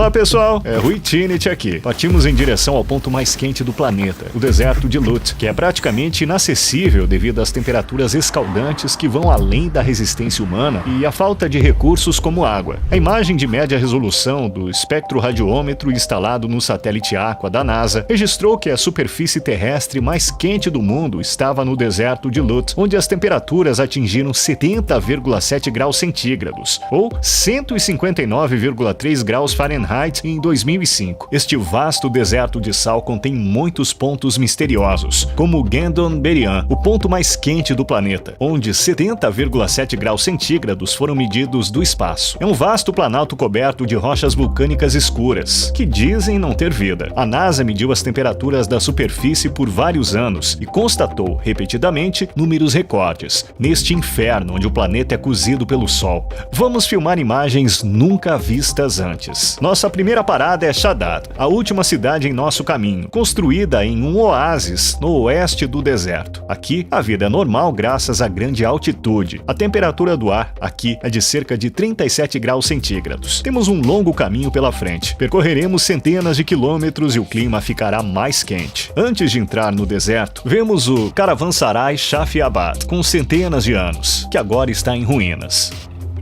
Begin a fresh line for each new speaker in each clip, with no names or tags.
Olá pessoal, é Rui Tinit aqui. Partimos em direção ao ponto mais quente do planeta, o deserto de Lut, que é praticamente inacessível devido às temperaturas escaldantes que vão além da resistência humana e a falta de recursos como água. A imagem de média resolução do espectroradiômetro instalado no satélite Aqua da NASA registrou que a superfície terrestre mais quente do mundo estava no deserto de Lut, onde as temperaturas atingiram 70,7 graus centígrados, ou 159,3 graus Fahrenheit em 2005. Este vasto deserto de sal contém muitos pontos misteriosos, como o Gendon Berian, o ponto mais quente do planeta, onde 70,7 graus centígrados foram medidos do espaço. É um vasto planalto coberto de rochas vulcânicas escuras, que dizem não ter vida. A NASA mediu as temperaturas da superfície por vários anos e constatou, repetidamente, números recordes, neste inferno onde o planeta é cozido pelo Sol. Vamos filmar imagens nunca vistas antes. Nossa primeira parada é Shaddad, a última cidade em nosso caminho, construída em um oásis no oeste do deserto. Aqui, a vida é normal graças à grande altitude. A temperatura do ar aqui é de cerca de 37 graus centígrados. Temos um longo caminho pela frente. Percorreremos centenas de quilômetros e o clima ficará mais quente. Antes de entrar no deserto, vemos o Caravansarai Shafi Abad, com centenas de anos, que agora está em ruínas.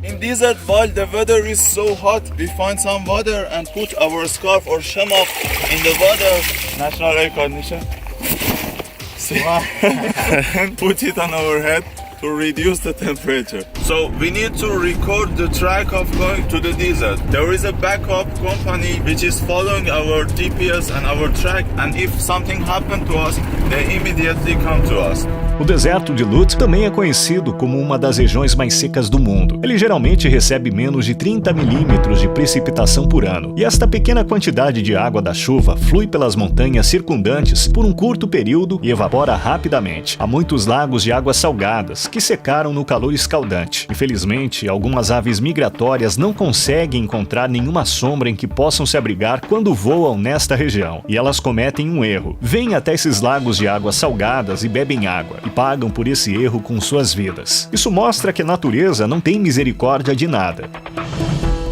In desert, while the weather is so hot, we find some water and put our scarf or shamak in the water. National air condition. And put it on our head to reduce the temperature. So we need to record the track of going to the desert. There is a backup company which is following our GPS and our track, and if something happened to us, they immediately come to us.
O deserto de Lut também é conhecido como uma das regiões mais secas do mundo. Ele geralmente recebe menos de 30 milímetros de precipitação por ano, e esta pequena quantidade de água da chuva flui pelas montanhas circundantes por um curto período e evapora rapidamente. Há muitos lagos de águas salgadas que secaram no calor escaldante. Infelizmente, algumas aves migratórias não conseguem encontrar nenhuma sombra em que possam se abrigar quando voam nesta região, e elas cometem um erro. Vêm até esses lagos de águas salgadas e bebem água, e pagam por esse erro com suas vidas. Isso mostra que a natureza não tem misericórdia de nada.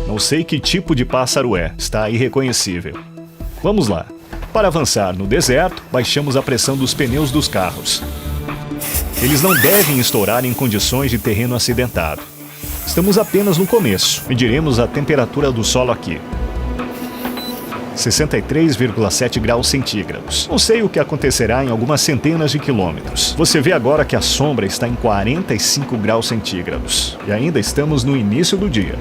Não sei que tipo de pássaro é, está irreconhecível. Vamos lá. Para avançar no deserto, baixamos a pressão dos pneus dos carros. Eles não devem estourar em condições de terreno acidentado. Estamos apenas no começo. Mediremos a temperatura do solo aqui. 63,7 graus centígrados. Não sei o que acontecerá em algumas centenas de quilômetros. Você vê agora que a sombra está em 45 graus centígrados. E ainda estamos no início do dia.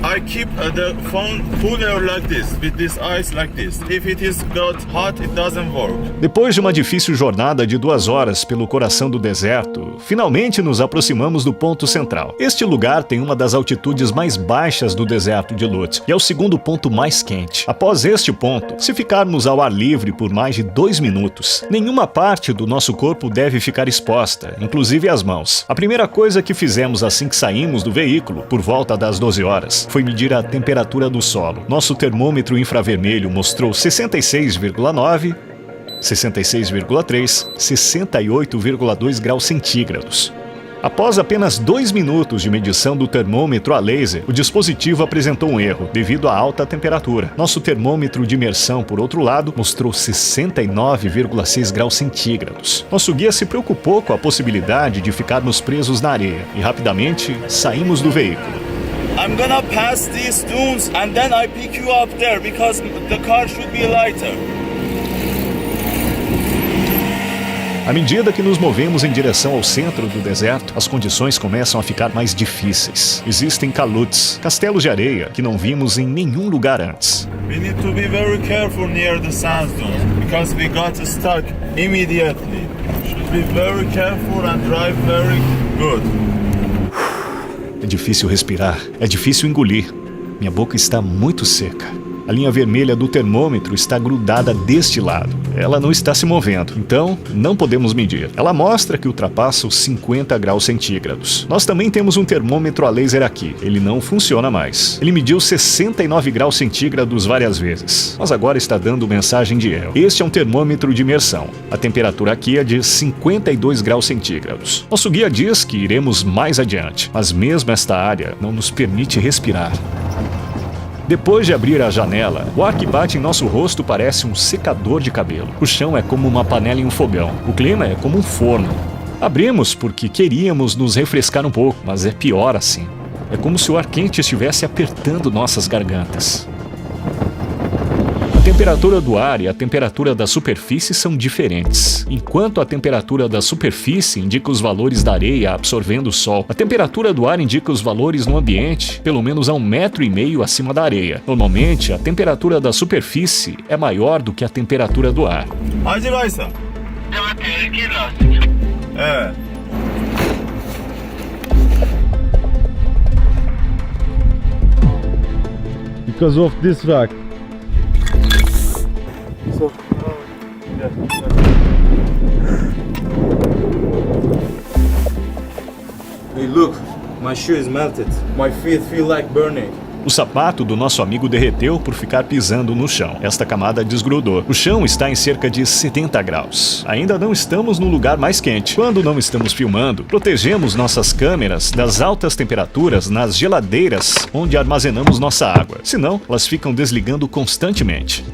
I keep the phone cooler like this, with this ice like this. If it is got hot, it doesn't work.
Depois de uma difícil jornada de 2 horas pelo coração do deserto, finalmente nos aproximamos do ponto central. Este lugar tem uma das altitudes mais baixas do deserto de Lut e é o segundo ponto mais quente. Após este ponto, se ficarmos ao ar livre por mais de 2 minutos, nenhuma parte do nosso corpo deve ficar exposta, inclusive as mãos. A primeira coisa que fizemos assim que saímos do veículo, por volta das 12 horas, foi medir a temperatura do solo. Nosso termômetro infravermelho mostrou 66,9, 66,3, 68,2 graus centígrados. Após apenas 2 minutos de medição do termômetro a laser, o dispositivo apresentou um erro devido à alta temperatura. Nosso termômetro de imersão, por outro lado, mostrou 69,6 graus centígrados. Nosso guia se preocupou com a possibilidade de ficarmos presos na areia e rapidamente saímos do veículo.
I'm gonna pass these dunes and then I pick you up there because the car should be lighter.
À medida que nos movemos em direção ao centro do deserto, as condições começam a ficar mais difíceis. Existem caluts, castelos de areia, que não vimos em nenhum lugar antes.
We need to be very careful near the sand dunes because we got stuck immediately. Should be very careful and drive very good.
É difícil respirar, é difícil engolir. Minha boca está muito seca. A linha vermelha do termômetro está grudada deste lado. ela não está se movendo, então não podemos medir. Ela mostra que ultrapassa os 50 graus centígrados. Nós também temos um termômetro a laser aqui. Ele não funciona mais. Ele mediu 69 graus centígrados várias vezes, mas agora está dando mensagem de erro. Este é um termômetro de imersão. A temperatura aqui é de 52 graus centígrados. Nosso guia diz que iremos mais adiante, mas mesmo esta área não nos permite respirar. Depois de abrir a janela, o ar que bate em nosso rosto parece um secador de cabelo. O chão é como uma panela em um fogão. O clima é como um forno. Abrimos porque queríamos nos refrescar um pouco, mas é pior assim. É como se o ar quente estivesse apertando nossas gargantas. A temperatura do ar e a temperatura da superfície são diferentes. Enquanto a temperatura da superfície indica os valores da areia absorvendo o sol, a temperatura do ar indica os valores no ambiente, pelo menos a 1,5 metro acima da areia. Normalmente, a temperatura da superfície é maior do que a temperatura do ar.
Because of this rock.
So,
Hey, look, my shoe is melted. My feet feel like burning.
O sapato do nosso amigo derreteu por ficar pisando no chão. Esta camada desgrudou. O chão está em cerca de 70 graus. Ainda não estamos no lugar mais quente. Quando não estamos filmando, protegemos nossas câmeras das altas temperaturas nas geladeiras onde armazenamos nossa água. Senão, elas ficam desligando constantemente.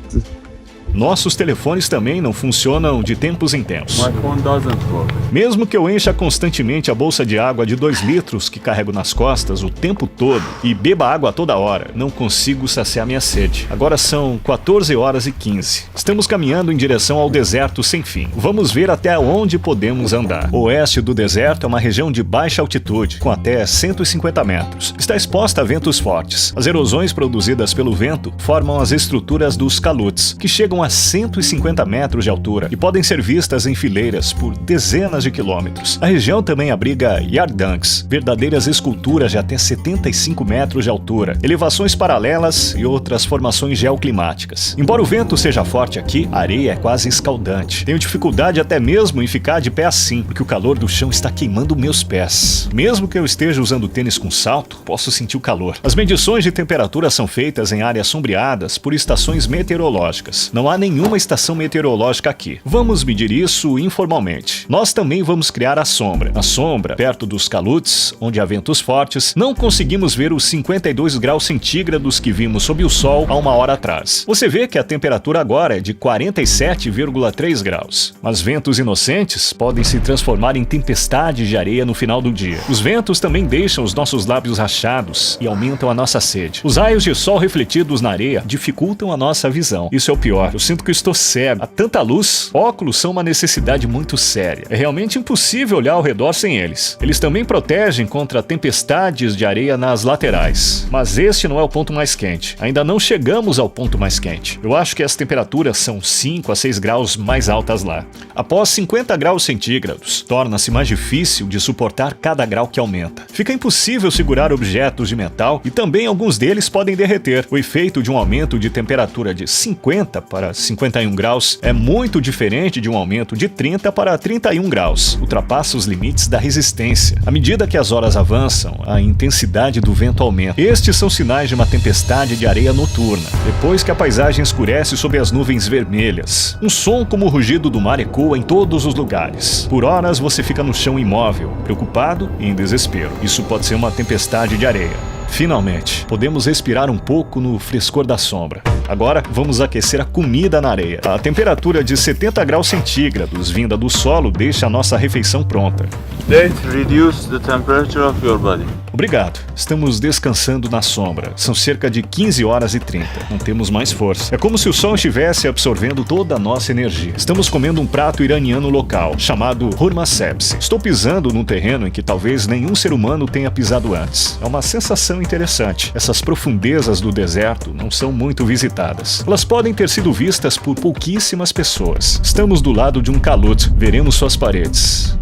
Nossos telefones também não funcionam de tempos em tempos.
My phone doesn't work.
Mesmo que eu encha constantemente a bolsa de água de 2 litros que carrego nas costas o tempo todo e beba água a toda hora, não consigo saciar minha sede. Agora são 14h15. Estamos caminhando em direção ao deserto sem fim. Vamos ver até onde podemos andar. O oeste do deserto é uma região de baixa altitude, com até 150 metros. Está exposta a ventos fortes. As erosões produzidas pelo vento formam as estruturas dos calutes, que chegam a 150 metros de altura e podem ser vistas em fileiras por dezenas de quilômetros. A região também abriga yardangs, verdadeiras esculturas de até 75 metros de altura, elevações paralelas e outras formações geoclimáticas. Embora o vento seja forte aqui, a areia é quase escaldante. Tenho dificuldade até mesmo em ficar de pé assim, porque o calor do chão está queimando meus pés. Mesmo que eu esteja usando tênis com salto, posso sentir o calor. As medições de temperatura são feitas em áreas sombreadas por estações meteorológicas. Não há nenhuma estação meteorológica aqui. Vamos medir isso informalmente. Nós também vamos criar a sombra. Na sombra, perto dos calutes, onde há ventos fortes, não conseguimos ver os 52 graus centígrados que vimos sob o sol há 1 hora atrás. Você vê que a temperatura agora é de 47,3 graus. Mas ventos inocentes podem se transformar em tempestades de areia no final do dia. Os ventos também deixam os nossos lábios rachados e aumentam a nossa sede. Os raios de sol refletidos na areia dificultam a nossa visão. Isso é o pior. Eu sinto que estou cego. Há tanta luz. Óculos são uma necessidade muito séria. É realmente impossível olhar ao redor sem eles. Eles também protegem contra tempestades de areia nas laterais. Mas este não é o ponto mais quente. Ainda não chegamos ao ponto mais quente. Eu acho que as temperaturas são 5 a 6 graus mais altas lá. Após 50 graus centígrados, torna-se mais difícil de suportar cada grau que aumenta. Fica impossível segurar objetos de metal e também alguns deles podem derreter. O efeito de um aumento de temperatura de 50 para 51 graus é muito diferente de um aumento de 30 para 31 graus. Ultrapassa os limites da resistência. À medida que as horas avançam, a intensidade do vento aumenta. Estes são sinais de uma tempestade de areia noturna. Depois que a paisagem escurece sob as nuvens vermelhas, um som como o rugido do mar ecoa em todos os lugares. Por horas você fica no chão imóvel, preocupado e em desespero. Isso pode ser uma tempestade de areia. Finalmente, podemos respirar um pouco no frescor da sombra. Agora, vamos aquecer a comida na areia. A temperatura de 70 graus centígrados vinda do solo deixa a nossa refeição pronta.
That reduce the temperature of your body.
Obrigado. Estamos descansando na sombra. São cerca de 15h30. Não temos mais força. É como se o sol estivesse absorvendo toda a nossa energia. Estamos comendo um prato iraniano local, chamado hurma sebze. Estou pisando num terreno em que talvez nenhum ser humano tenha pisado antes. É uma sensação interessante. Essas profundezas do deserto não são muito visitadas. Elas podem ter sido vistas por pouquíssimas pessoas. Estamos do lado de um calute. Veremos suas paredes.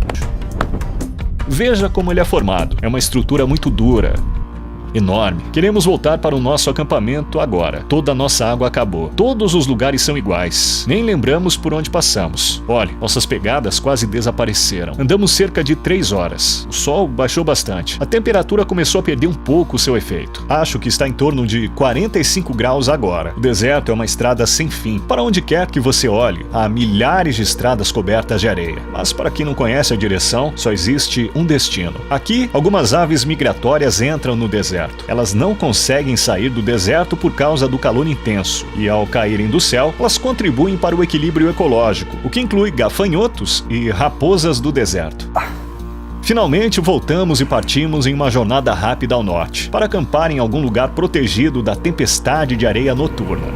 Veja como ele é formado. É uma estrutura muito dura. enorme. Queremos voltar para o nosso acampamento agora. Toda a nossa água acabou. Todos os lugares são iguais. Nem lembramos por onde passamos. Olhe, nossas pegadas quase desapareceram. Andamos cerca de 3 horas. O sol baixou bastante. A temperatura começou a perder um pouco o seu efeito. Acho que está em torno de 45 graus agora. O deserto é uma estrada sem fim. Para onde quer que você olhe, há milhares de estradas cobertas de areia. Mas para quem não conhece a direção, só existe um destino. Aqui, algumas aves migratórias entram no deserto. Elas não conseguem sair do deserto por causa do calor intenso. E ao caírem do céu, elas contribuem para o equilíbrio ecológico, o que inclui gafanhotos e raposas do deserto. Finalmente voltamos e partimos em uma jornada rápida ao norte, para acampar em algum lugar protegido da tempestade de areia noturna.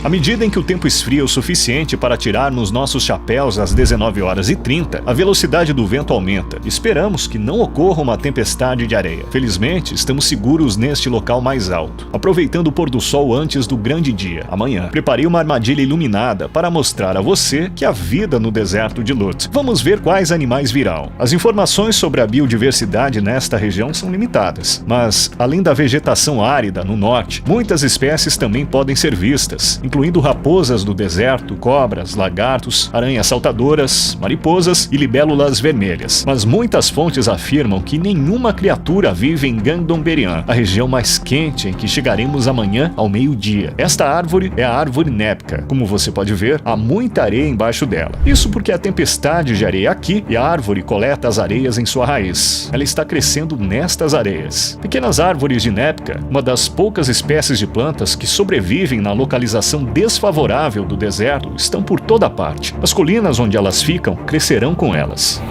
À medida em que o tempo esfria o suficiente para tirarmos nossos chapéus às 19h30, a velocidade do vento aumenta. Esperamos que não ocorra uma tempestade de areia. Felizmente, estamos seguros neste local mais alto, aproveitando o pôr do sol antes do grande dia, amanhã. Preparei uma armadilha iluminada para mostrar a você que há vida no deserto de Lut. Vamos ver quais animais virão. As informações sobre a biodiversidade nesta região são limitadas, mas, além da vegetação árida no norte, muitas espécies também podem ser vistas, incluindo raposas do deserto, cobras, lagartos, aranhas saltadoras, mariposas e libélulas vermelhas. Mas muitas fontes afirmam que nenhuma criatura vive em Gandon-Berian, a região mais quente em que chegaremos amanhã ao meio-dia. Esta árvore é a árvore Nepka. Como você pode ver, há muita areia embaixo dela. Isso porque a tempestade de areia aqui e a árvore coleta as areias em sua raiz. Ela está crescendo nestas areias. Pequenas árvores de Nepka, uma das poucas espécies de plantas que sobrevivem na localização desfavorável do deserto, estão por toda parte. As colinas onde elas ficam crescerão com elas.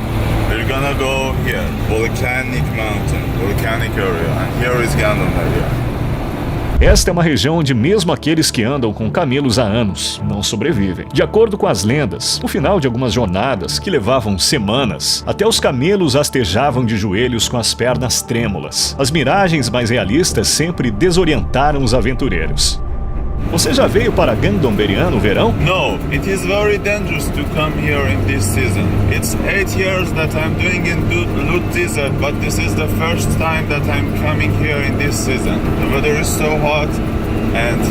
We're gonna go here, volcanic mountain, volcanic area, and here is Gandon area.
Esta é uma região onde mesmo aqueles que andam com camelos há anos não sobrevivem. De acordo com as lendas, no final de algumas jornadas, que levavam semanas, até os camelos rastejavam de joelhos com as pernas trêmulas. As miragens mais realistas sempre desorientaram os aventureiros. Você já veio para Gandon-Berian no verão?
No, it is very dangerous to come here in this season. It's 8 years that I'm doing in Lut Desert, but this is the first time that I'm coming here in this season. The weather is so hot and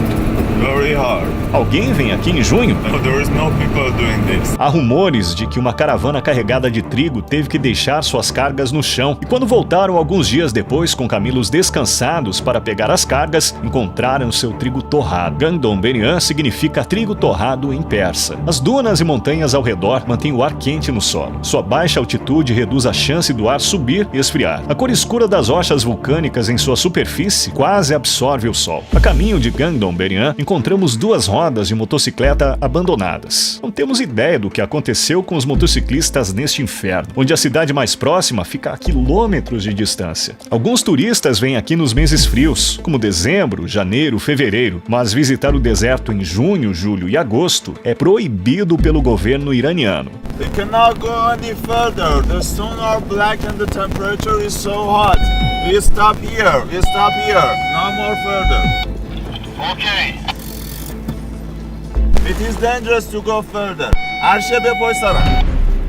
very hard.
Alguém vem aqui em junho?
No, there is no people doing this.
Há rumores de que uma caravana carregada de trigo teve que deixar suas cargas no chão e quando voltaram alguns dias depois com camelos descansados para pegar as cargas, encontraram seu trigo torrado. Gandon-Berian significa trigo torrado em persa. As dunas e montanhas ao redor mantêm o ar quente no solo. Sua baixa altitude reduz a chance do ar subir e esfriar. A cor escura das rochas vulcânicas em sua superfície quase absorve o sol. A caminho de Gandon-Berian, encontramos 2 rodas de motocicleta abandonadas. Não temos ideia do que aconteceu com os motociclistas neste inferno, onde a cidade mais próxima fica a quilômetros de distância. Alguns turistas vêm aqui nos meses frios, como dezembro, janeiro, fevereiro, mas visitar o deserto em junho, julho e agosto é proibido pelo governo iraniano.
We cannot go any further. The stones are black and the temperature is so hot. We stop here. We stop here. No more further. Okay. It is dangerous to go further.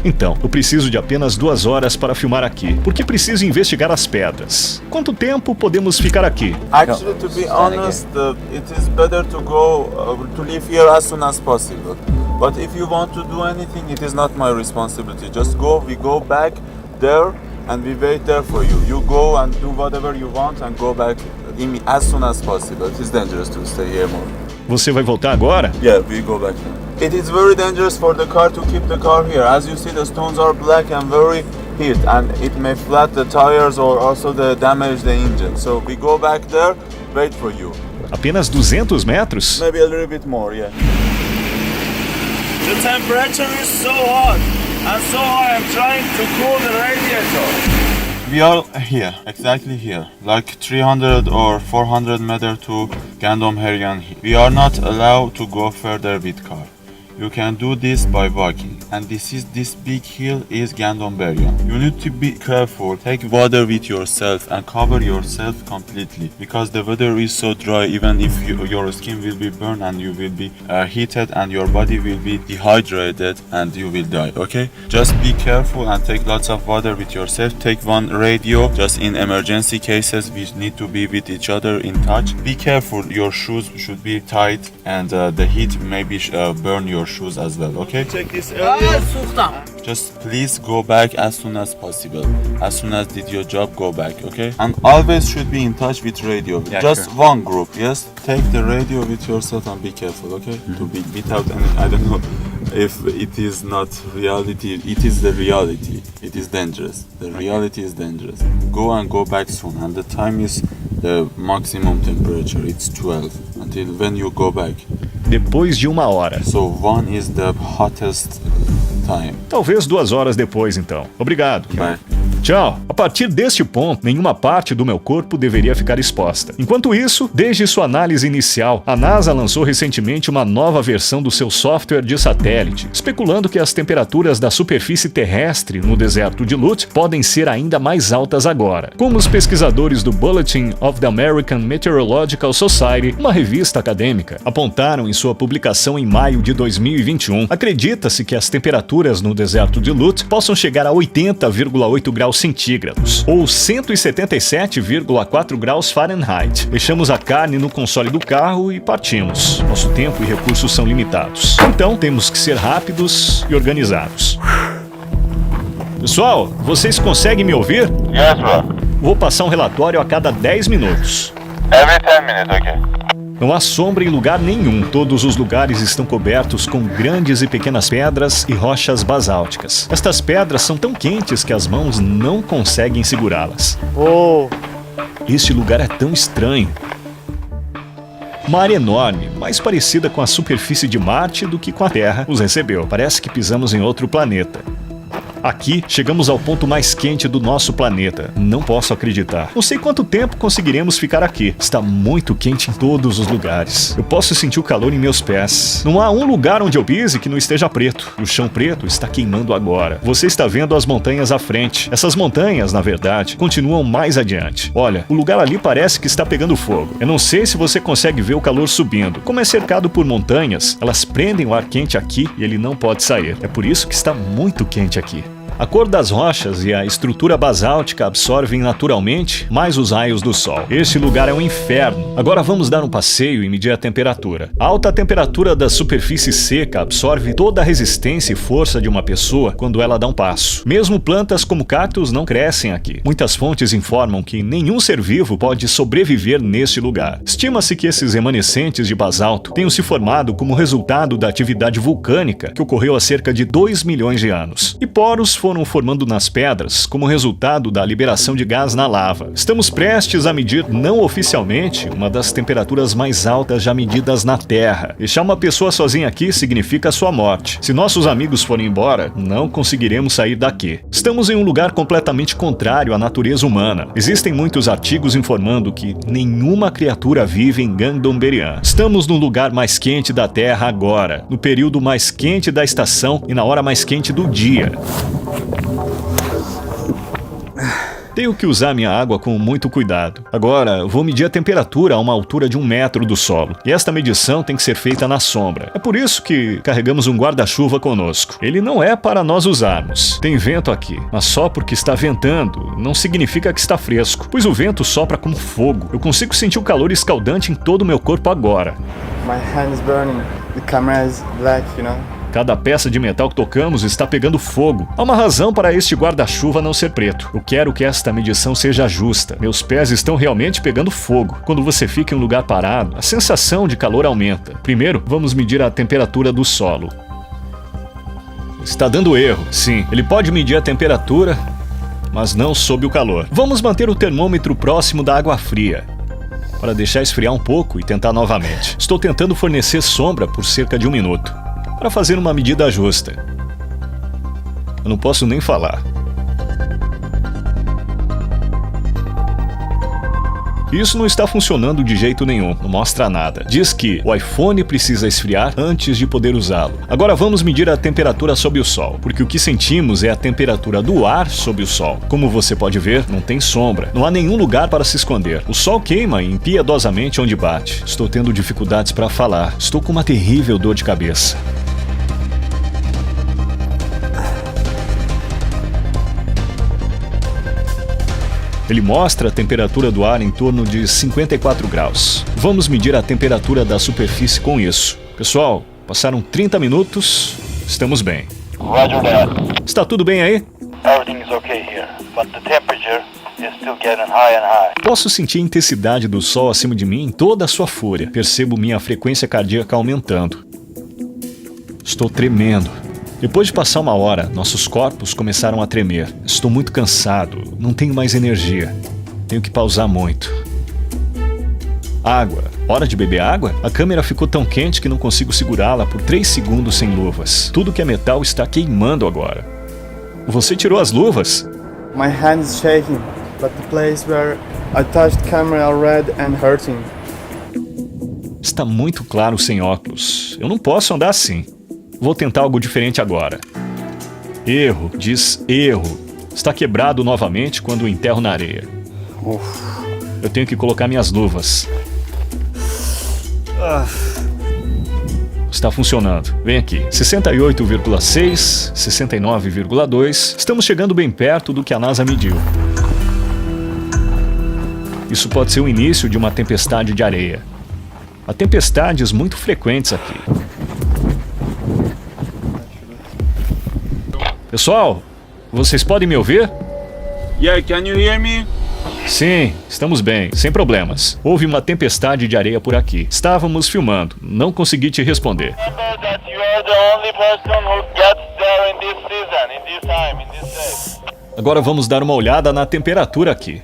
Então, eu preciso de apenas 2 horas para filmar aqui, porque preciso investigar as pedras. Quanto tempo podemos ficar aqui?
Actually, to be honest, it is better to go to leave here as soon as possible. But if you want to do anything, it is not my responsibility. Just go. We go back there and we wait there for you. You go and do whatever you want and go back as soon as possible. It is dangerous to stay here more.
Você vai voltar agora?
Yeah, we go back now. It is very dangerous for the car to keep the car here. As you see, the stones are black and very heat, and it may flat the tires or also damage the engine. So we go back there, wait for you.
Apenas 200 metros?
Maybe a little bit more, yeah. The temperature is so hot, and so I am trying to cool the radiator. We are here, exactly here, like 300 or 400 meters to Gandon-Berian. We are not allowed to go further with car. You can do this by walking. And this big hill is Gandonberian. You need to be careful. Take water with yourself and cover yourself completely, because the weather is so dry. Even if your skin will be burned and you will be heated and your body will be dehydrated and you will die. Okay, just be careful and take lots of water with yourself. Take one radio, just in emergency cases we need to be with each other in touch. Be careful, your shoes should be tight and the heat maybe burn your shoes as well. Okay, check this area. Just please go back as soon as possible. As soon as did your job, go back, okay? And always should be in touch with radio.
Yeah,
just
sure.
one group, yes? Take the radio with yourself and be careful, okay? To be without any, I don't know if it is not reality. It is the reality. It is dangerous. The reality is dangerous. Go back soon. And the time is the maximum temperature. It's 12 until when you go back.
Depois de 1 hora.
So 1 is the hottest time.
Talvez 2 horas depois, então. Obrigado.
Bye.
Tchau. A partir deste ponto, nenhuma parte do meu corpo deveria ficar exposta. Enquanto isso, desde sua análise inicial, a NASA lançou recentemente uma nova versão do seu software de satélite, especulando que as temperaturas da superfície terrestre no deserto de Lut podem ser ainda mais altas agora. Como os pesquisadores do Bulletin of the American Meteorological Society, uma revista acadêmica, apontaram em sua publicação em maio de 2021, acredita-se que as temperaturas no deserto de Lut possam chegar a 80,8 graus centígrados, ou 177,4 graus Fahrenheit. Deixamos a carne no console do carro e partimos. Nosso tempo e recursos são limitados. Então, temos que ser rápidos e organizados. Pessoal, vocês conseguem me ouvir?
Yes, bro.
Vou passar um relatório a cada 10 minutos.
Every 10 minutes, okay.
Não há sombra em lugar nenhum. Todos os lugares estão cobertos com grandes e pequenas pedras e rochas basálticas. Estas pedras são tão quentes que as mãos não conseguem segurá-las.
Oh.
Este lugar é tão estranho. Uma área enorme, mais parecida com a superfície de Marte do que com a Terra, nos recebeu. Parece que pisamos em outro planeta. Aqui, chegamos ao ponto mais quente do nosso planeta. Não posso acreditar. Não sei quanto tempo conseguiremos ficar aqui. Está muito quente em todos os lugares. Eu posso sentir o calor em meus pés. Não há um lugar onde eu pise que não esteja preto. O chão preto está queimando agora. Você está vendo as montanhas à frente. Essas montanhas, na verdade, continuam mais adiante. Olha, o lugar ali parece que está pegando fogo. Eu não sei se você consegue ver o calor subindo. Como é cercado por montanhas, elas prendem o ar quente aqui e ele não pode sair. É por isso que está muito quente aqui. A cor das rochas e a estrutura basáltica absorvem naturalmente mais os raios do sol. Este lugar é um inferno. Agora vamos dar um passeio e medir a temperatura. A alta temperatura da superfície seca absorve toda a resistência e força de uma pessoa quando ela dá um passo. Mesmo plantas como cactos não crescem aqui. Muitas fontes informam que nenhum ser vivo pode sobreviver neste lugar. Estima-se que esses remanescentes de basalto tenham se formado como resultado da atividade vulcânica que ocorreu há cerca de 2 milhões de anos. E poros foram formando nas pedras como resultado da liberação de gás na lava. Estamos prestes a medir, não oficialmente, uma das temperaturas mais altas já medidas na Terra. Deixar uma pessoa sozinha aqui significa a sua morte. Se nossos amigos forem embora, não conseguiremos sair daqui. Estamos em um lugar completamente contrário à natureza humana. Existem muitos artigos informando que nenhuma criatura vive em Gandonberian. Estamos no lugar mais quente da Terra agora, no período mais quente da estação e na hora mais quente do dia. Tenho que usar minha água com muito cuidado. Agora, vou medir a temperatura a uma altura de 1 metro do solo. E esta medição tem que ser feita na sombra. É por isso que carregamos um guarda-chuva conosco. Ele não é para nós usarmos. Tem vento aqui, mas só porque está ventando não significa que está fresco, pois o vento sopra como fogo. Eu consigo sentir o calor escaldante em todo o meu corpo agora.
My hand is burning. The camera is black, you know.
Cada peça de metal que tocamos está pegando fogo. Há uma razão para este guarda-chuva não ser preto. Eu quero que esta medição seja justa. Meus pés estão realmente pegando fogo. Quando você fica em um lugar parado, a sensação de calor aumenta. Primeiro, vamos medir a temperatura do solo. Está dando erro. Sim, ele pode medir a temperatura, mas não sob o calor. Vamos manter o termômetro próximo da água fria, para deixar esfriar um pouco e tentar novamente. Estou tentando fornecer sombra por cerca de 1 minuto. Para fazer uma medida justa. Eu não posso nem falar. Isso não está funcionando de jeito nenhum, não mostra nada. Diz que o iPhone precisa esfriar antes de poder usá-lo. Agora vamos medir a temperatura sob o sol, porque o que sentimos é a temperatura do ar sob o sol. Como você pode ver, não tem sombra, não há nenhum lugar para se esconder. O sol queima impiedosamente onde bate. Estou tendo dificuldades para falar, estou com uma terrível dor de cabeça. Ele mostra a temperatura do ar em torno de 54 graus. Vamos medir a temperatura da superfície com isso. Pessoal, passaram 30 minutos, estamos bem.
Roger that.
Está tudo bem aí?
Everything is okay here, but the temperature is still getting high and high.
Posso sentir a intensidade do sol acima de mim em toda a sua fúria. Percebo minha frequência cardíaca aumentando. Estou tremendo. Depois de passar uma hora, nossos corpos começaram a tremer. Estou muito cansado, não tenho mais energia. Tenho que pausar muito. Água. Hora de beber água? A câmera ficou tão quente que não consigo segurá-la por 3 segundos sem luvas. Tudo que é metal está queimando agora. Você tirou as luvas?
My hand is shaking, but the place where I touched the camera are red and hurting.
Está muito claro sem óculos. Eu não posso andar assim. Vou tentar algo diferente agora. Erro, diz erro. Está quebrado novamente quando o enterro na areia. Eu tenho que colocar minhas luvas. Está funcionando. Vem aqui. 68,6, 69,2. Estamos chegando bem perto do que a NASA mediu. Isso pode ser o início de uma tempestade de areia. Há tempestades muito frequentes aqui. Pessoal, vocês podem me ouvir?
Yeah, can you hear me?
Sim, estamos bem, sem problemas. Houve uma tempestade de areia por aqui. Estávamos filmando, não consegui te responder.
Remember that you are the only person who gets there in this season, in this time, in this day.
Agora vamos dar uma olhada na temperatura aqui.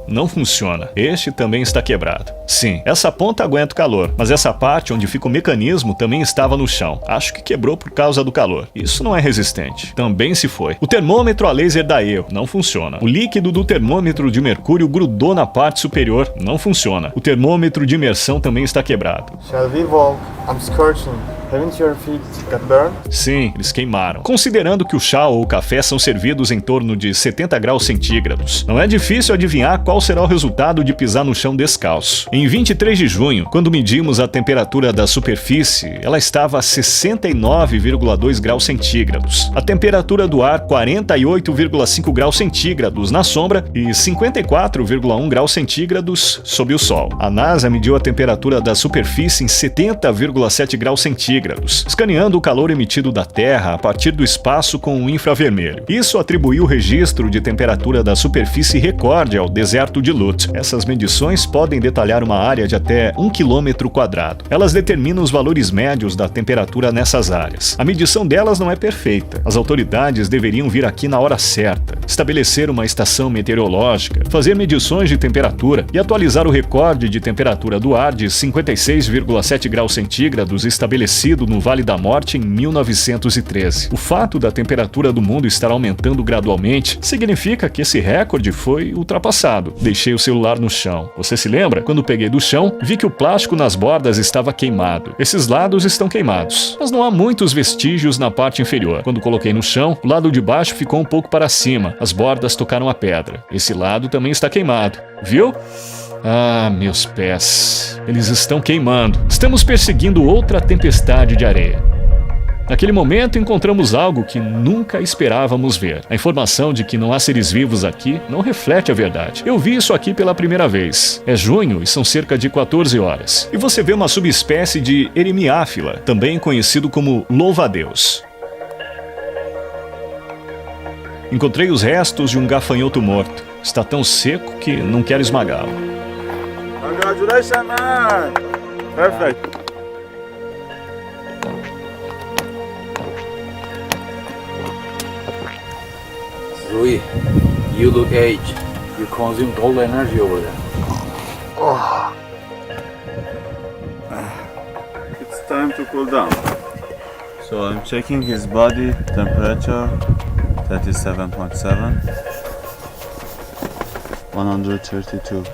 Não funciona. Este também está quebrado. Sim, essa ponta aguenta o calor, mas essa parte onde fica o mecanismo também estava no chão. Acho que quebrou por causa do calor. Isso não é resistente. Também se foi. O termômetro a laser dá erro. Não funciona. O líquido do termômetro de mercúrio grudou na parte superior. Não funciona. O termômetro de imersão também está quebrado.
Shall we walk? I'm scorching. Haven't your feet got burned?
Sim, eles queimaram. Considerando que o chá ou o café são servidos em torno de 70 graus centígrados, não é difícil adivinhar qual será o resultado de pisar no chão descalço. Em 23 de junho, quando medimos a temperatura da superfície, ela estava a 69,2 graus centígrados. A temperatura do ar, 48,5 graus centígrados na sombra e 54,1 graus centígrados sob o sol. A NASA mediu a temperatura da superfície em 70,7 graus centígrados, escaneando o calor emitido da Terra a partir do espaço com o infravermelho. Isso atribuiu o registro de temperatura da superfície recorde ao deserto de Lut. Essas medições podem detalhar uma área de até 1 km². Elas determinam os valores médios da temperatura nessas áreas. A medição delas não é perfeita. As autoridades deveriam vir aqui na hora certa, estabelecer uma estação meteorológica, fazer medições de temperatura e atualizar o recorde de temperatura do ar de 56,7 graus centígrados estabelecido no Vale da Morte em 1913. O fato da temperatura do mundo estar aumentando gradualmente significa que esse recorde foi ultrapassado. Deixei o celular no chão. Você se lembra? Quando peguei do chão, vi que o plástico nas bordas estava queimado. Esses lados estão queimados, mas não há muitos vestígios na parte inferior. Quando coloquei no chão, o lado de baixo ficou um pouco para cima. As bordas tocaram a pedra. Esse lado também está queimado. Viu? Ah, meus pés. Eles estão queimando. Estamos perseguindo outra tempestade de areia. Naquele momento, encontramos algo que nunca esperávamos ver. A informação de que não há seres vivos aqui não reflete a verdade. Eu vi isso aqui pela primeira vez. É junho e são cerca de 14 horas. E você vê uma subespécie de Eremiáfila, também conhecido como louva-a-Deus. Encontrei os restos de um gafanhoto morto. Está tão seco que não quero esmagá-lo.
Congratulations, man! Perfect.
Rui, you look aged. You consumed all the energy over there.
It's time to cool down. So I'm checking his body temperature, 37.7.
132.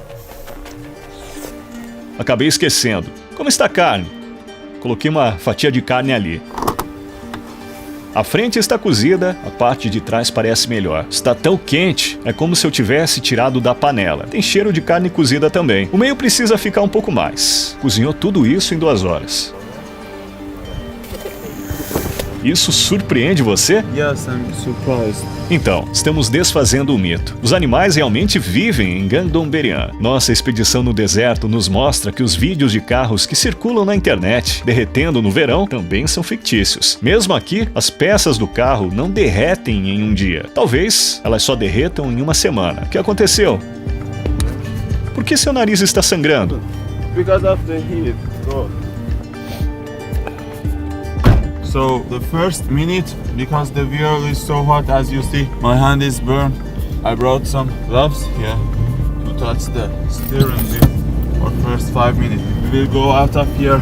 Acabei esquecendo. Como está a carne? Coloquei uma fatia de carne ali. A frente está cozida, a parte de trás parece melhor. Está tão quente, é como se eu tivesse tirado da panela. Tem cheiro de carne cozida também. O meio precisa ficar um pouco mais. Cozinhou tudo isso em 2 horas. Isso surpreende você?
Yes, I'm surprised.
Então, estamos desfazendo o mito. Os animais realmente vivem em Gangdong-Berian. Nossa expedição no deserto nos mostra que os vídeos de carros que circulam na internet derretendo no verão também são fictícios. Mesmo aqui, as peças do carro não derretem em um dia. Talvez elas só derretam em uma semana. O que aconteceu? Por que seu nariz está sangrando?
Because of the heat, bro. So the first minute, because the wheel is so hot, as you see, my hand is burned. I brought some gloves here to touch the steering wheel for first 5 minutes. We will go out of here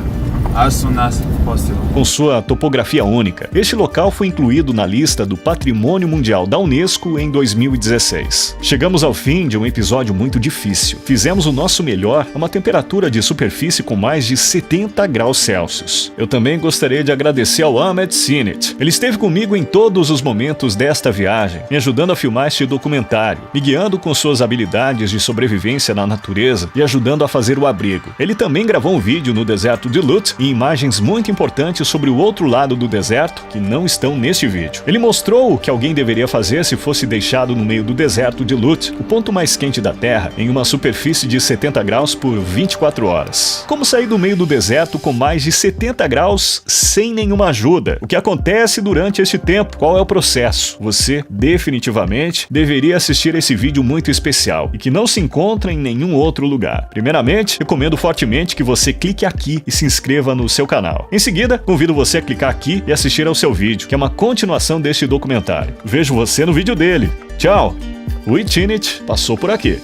as soon as possible.
Com sua topografia única, este local foi incluído na lista do Patrimônio Mundial da Unesco em 2016. Chegamos ao fim de um episódio muito difícil. Fizemos o nosso melhor a uma temperatura de superfície com mais de 70 graus Celsius. Eu também gostaria de agradecer ao Ahmed Sinet. Ele esteve comigo em todos os momentos desta viagem, me ajudando a filmar este documentário, me guiando com suas habilidades de sobrevivência na natureza e ajudando a fazer o abrigo. Ele também gravou um vídeo no deserto de Lut e imagens muito importantes sobre o outro lado do deserto que não estão neste vídeo. Ele mostrou o que alguém deveria fazer se fosse deixado no meio do deserto de Lut, o ponto mais quente da Terra, em uma superfície de 70 graus por 24 horas. Como sair do meio do deserto com mais de 70 graus sem nenhuma ajuda? O que acontece durante este tempo? Qual é o processo? Você definitivamente deveria assistir esse vídeo muito especial e que não se encontra em nenhum outro lugar. Primeiramente, recomendo fortemente que você clique aqui e se inscreva no seu canal. Em seguida, convido você a clicar aqui e assistir ao seu vídeo, que é uma continuação deste documentário. Vejo você no vídeo dele. Tchau! O Itinit passou por aqui.